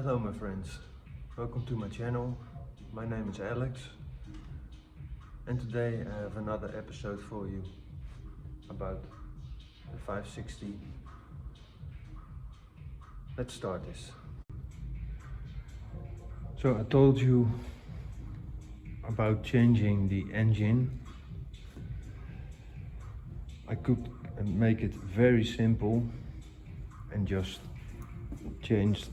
Hello my friends, welcome to my channel. My name is Alex and today I have another episode for you about the 560. Let's start this. So I told you about changing the engine. I could make it very simple and just change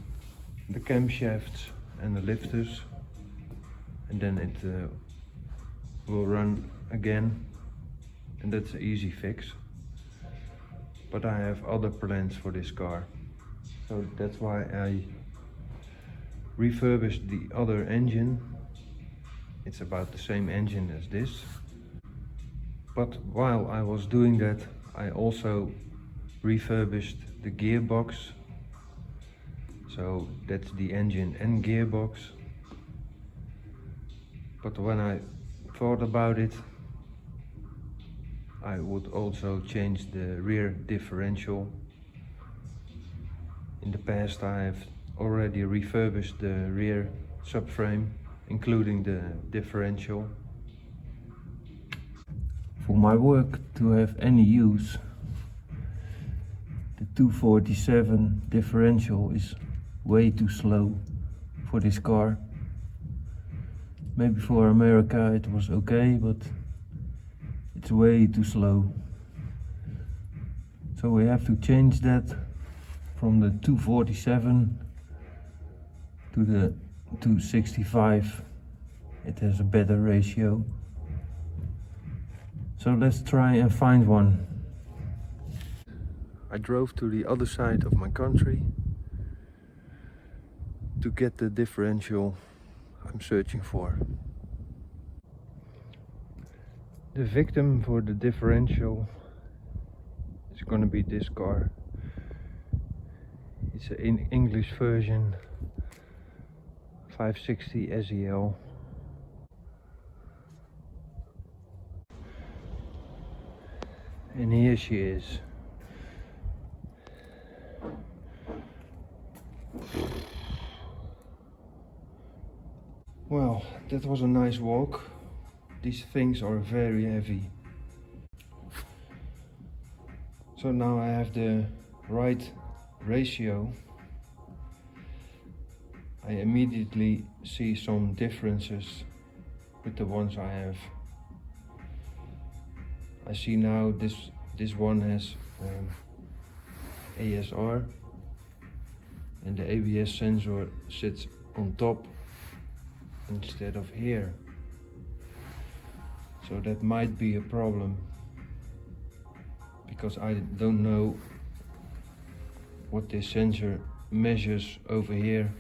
the camshafts and the lifters, and then it will run again, and that's an easy fix. But I have other plans for this car, so that's why I refurbished the other engine. It's about the same engine as this, but while I was doing that I also refurbished the gearbox. So that's the engine and gearbox. But when I thought about it, I would also change the rear differential. In the past I have already refurbished the rear subframe, including the differential. For my work to have any use, the 247 differential is way too slow for this car. Maybe for America it was okay, but it's way too slow. So we have to change that from the 247 to the 265. It has a better ratio. So let's try and find one. I drove to the other side of my country to get the differential I'm searching for. The victim for the differential is going to be this car. It's an English version 560 SEL. And here she is. Well, that was a nice walk. These things are very heavy. So now I have the right ratio. I immediately see some differences with the ones I have. I see now this one has ASR and the ABS sensor sits on top instead of here. So that might be a problem, because I don't know what this sensor measures over here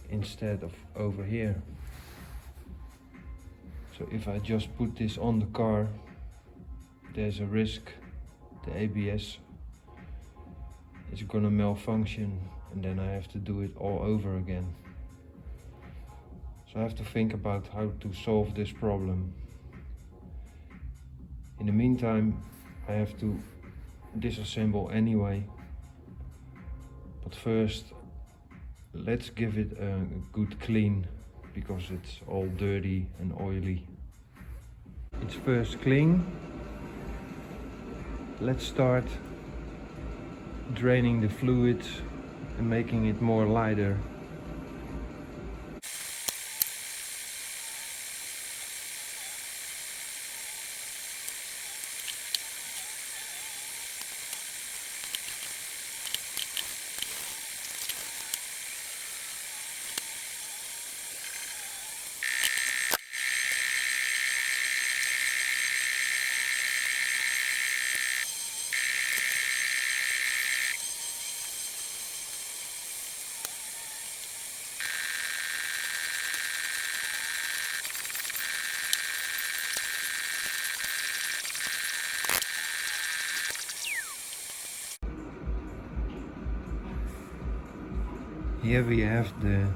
instead of over here. So if I just put this on the car, there's a risk the ABS is gonna malfunction and then I have to do it all over again. So I have to think about how to solve this problem. In the meantime, I have to disassemble anyway. But first, let's give it a good clean, because it's all dirty and oily. It's first clean. Let's start draining the fluids and making it more lighter. Here we have the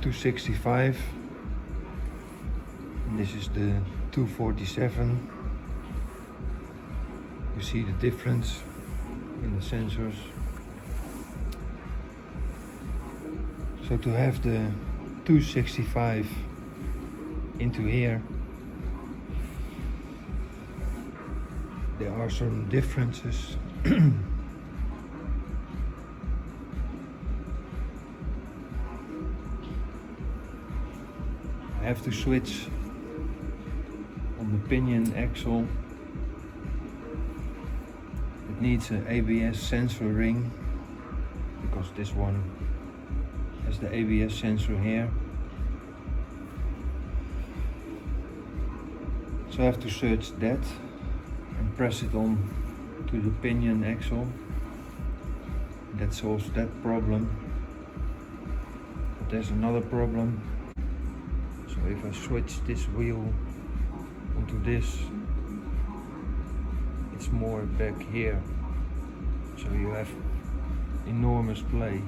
265. This is the 247. You see the difference in the sensors. So to have the 265 into here, there are some differences. I have to switch on the pinion axle. It needs an ABS sensor ring because this one has the ABS sensor here. So I have to search that and press it on to the pinion axle. That solves that problem. But there's another problem. So if I switch this wheel onto this, it's more back here. So you have enormous play.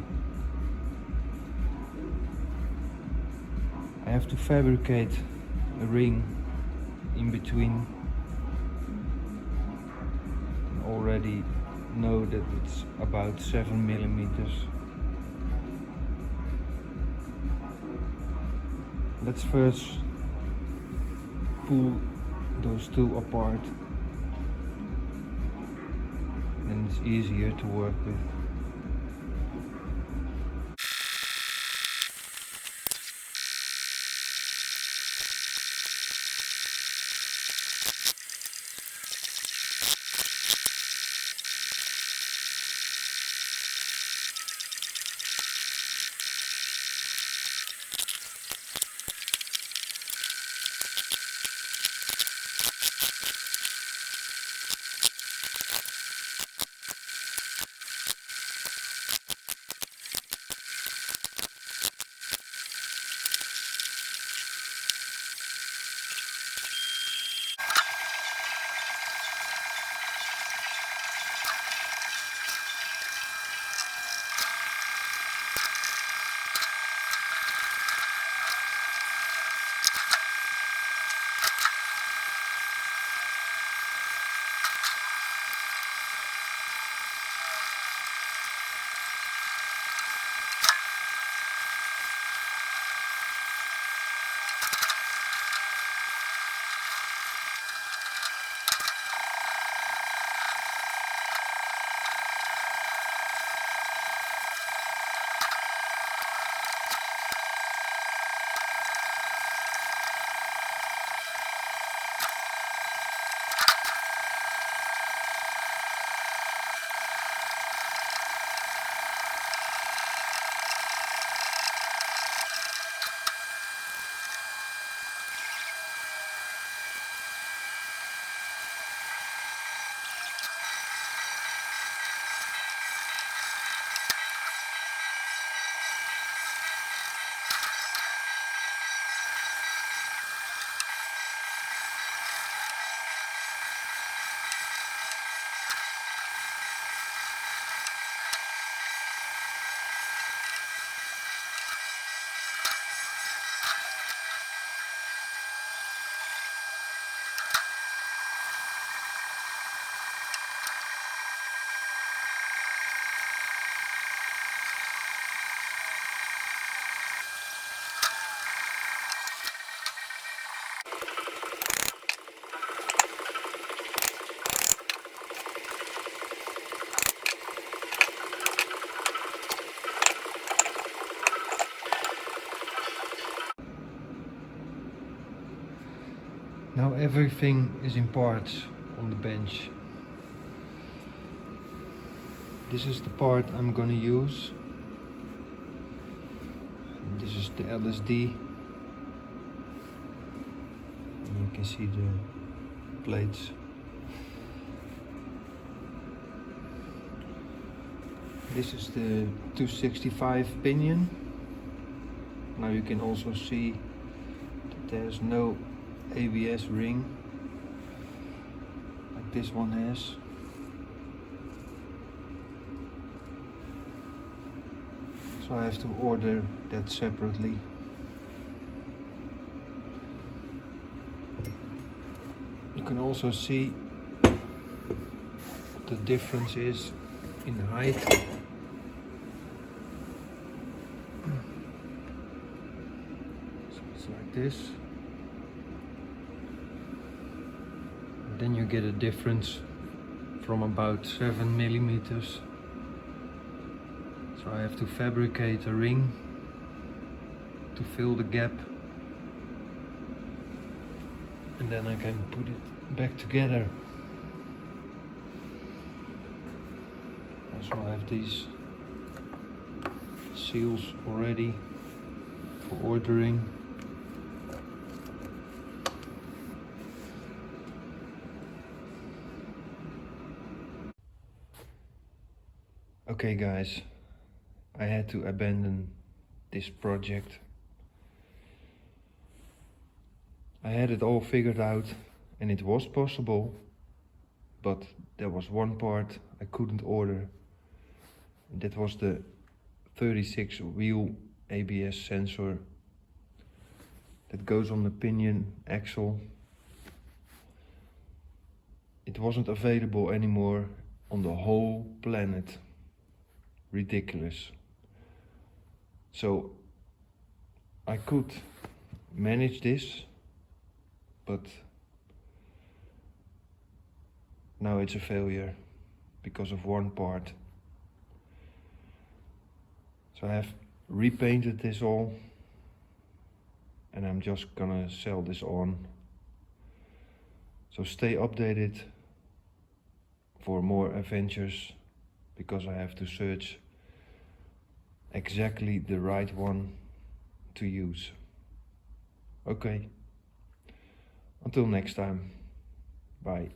I have to fabricate a ring in between. I already know that it's about 7 millimeters. Let's first pull those two apart, and it's easier to work with. Now everything is in parts on the bench. This is the part I'm gonna use. And this is the LSD. And you can see the plates. This is the 265 pinion. Now you can also see that there's no ABS ring like this one has. So I have to order that separately. You can also see what the difference is in height. It's like this. Then you get a difference from about 7 millimeters. So I have to fabricate a ring to fill the gap, and then I can put it back together. Also I have these seals already for ordering. Okay guys, I had to abandon this project. I had it all figured out and it was possible, but there was one part I couldn't order. That was the 36 wheel ABS sensor that goes on the pinion axle. It wasn't available anymore on the whole planet. Ridiculous. So I could manage this, but now it's a failure because of one part. So I have repainted this all and I'm just gonna sell this on. So stay updated for more adventures, because I have to search exactly the right one to use. Okay, until next time, bye.